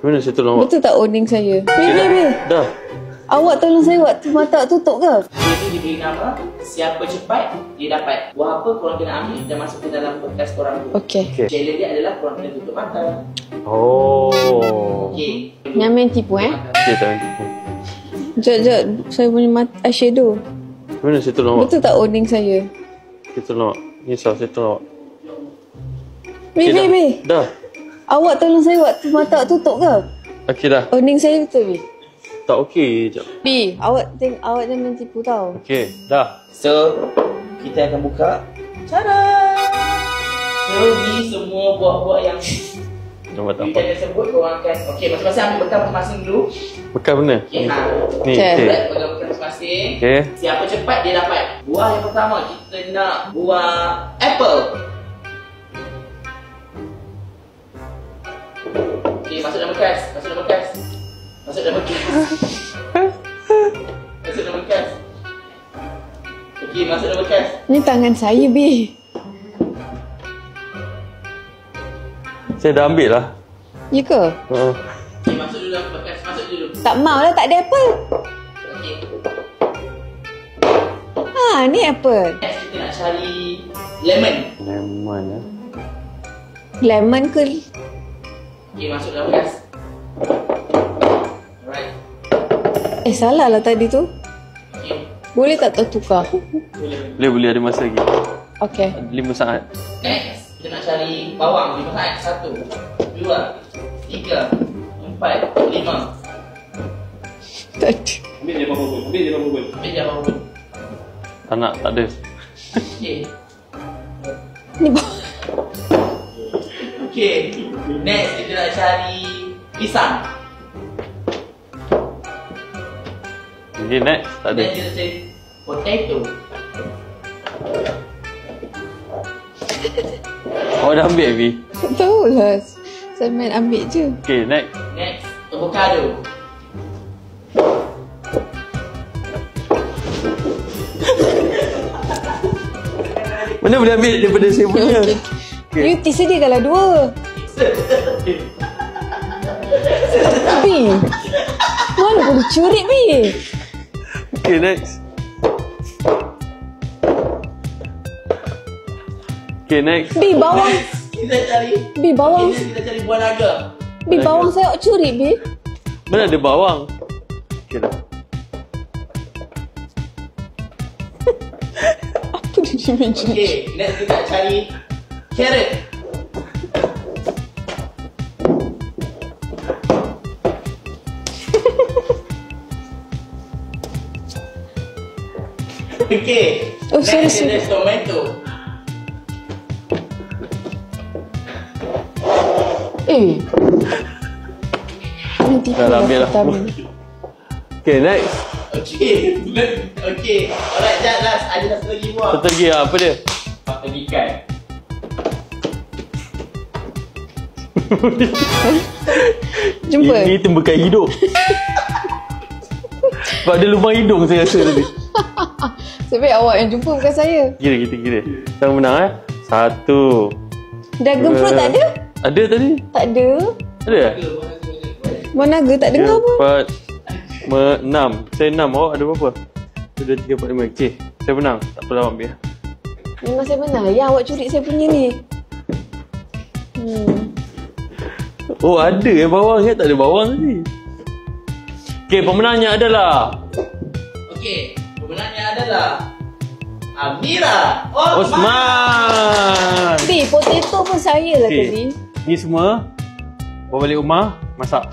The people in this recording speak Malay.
Mana saya tolong awak? Betul tak ording saya? Bil. Dah. Awak tolong saya waktu mata awak tutup ke? Dia tu diberi nama, siapa cepat, dia dapat. Buah apa korang kena ambil dan masuk ke dalam bekas korang tu. Okey. Challenge dia adalah korang kena tutup mata. Oh. Okey. Yang main tipu Okey, tak main tipu. Sekejap. Saya punya mata eyeshadow. Mana saya tolong awak? Betul tak ording saya? Saya tolong awak. Nisah, saya tolong awak. Bil. Dah. Awak tolong saya waktu mata awak tutup ke? Okey dah. Ording saya betul, Bil? Tak okey je. Bi, awak jangan tipu tau. Okey, dah. So, kita akan buka. Tada! So, ni semua buah-buah yang Nampak tak kita apa. dah sebut korang akan. Okey, masing-masing ambil bekal masing-masing dulu. Bekal mana? Okey, ha. Ni, Okay. okey. Pegang bekal masing-masing. Okey. Siapa cepat dia dapat. Buah yang pertama kita nak buah apple. Okey, masuk dalam bekas. Masuk dalam bekas. Masuk dalam bekas. Masuk dalam bekas. Okey, masuk dalam bekas. Ni tangan saya, Bi. Saya dah ambil lah. Ya ke? Okey, masuk dulu dalam bekas. Masuk dulu. Tak mau lah, tak ada apple. Okey. Ha, ni apple. Next kita nak cari lemon. Lemon lah. Lemon ke? Okey, masuk dalam bekas. Alright. Salah lah tadi tu. Okey. Boleh tak tertukar? Boleh. Boleh ada masa lagi. Okey. 5 saat. Next, kita nak cari bawang 5 saat. 1, 2, 3, 4, 5. Tak ada. Ambil dia bawang pun. Tak nak, tak ada. Okey. Ni bawang. Okey. Next, kita nak cari pisang. Jadi next, tak ada. Next, kita cari potato. Awak dah ambil, Abi? Tak tahulah. Saya main ambil je. Okay, next. Next, avocado. Mana boleh ambil daripada saya punya? Okay. You sediakanlah 2. Bi. Mana boleh curi, Bi? Okay, next. Okay, next. Bi, bawang. Next, kita cari. Bi, bawang. Kita cari buah naga. Bi, bawang saya awak curi, Bi. Mana ada bawang? Okay dah. Apa dia macam? Okey, next kita nak cari carrot. Okey. Oh, sorry, Next sorry. kita tomato. Ni tipu Dah ambil lah. pertama. Okay, next. Okey. Okey. Alright, jap last. Ada satu lagi buah. Satu lagi lah, apa dia? Patah ikan. Jumpa. Ini tumbukan hidup. Sebab ada lubang hidung saya rasa tadi. Sebab awak yang jumpa bukan saya. Kira, kita kira. Kita menang eh. 1. Dragon fruit tak ada? Ada tadi? Tak ada. Ada eh? Mana naga tak dengar pun. 4, 6. Saya 6. Awak ada berapa? 1, 2, 3, 4, 5. Okay. Saya menang. Tak apa awak ambil. Memang saya benar. Yang awak curi saya punya ni. Oh, ada yang bawang. Saya tak ada bawang tadi. Okay, pemenangnya adalah Okey, pemenangnya adalah Amira Osman. Osman. Bi, potato pun saya lah Okay. tadi. Ni semua bawa balik rumah, masak.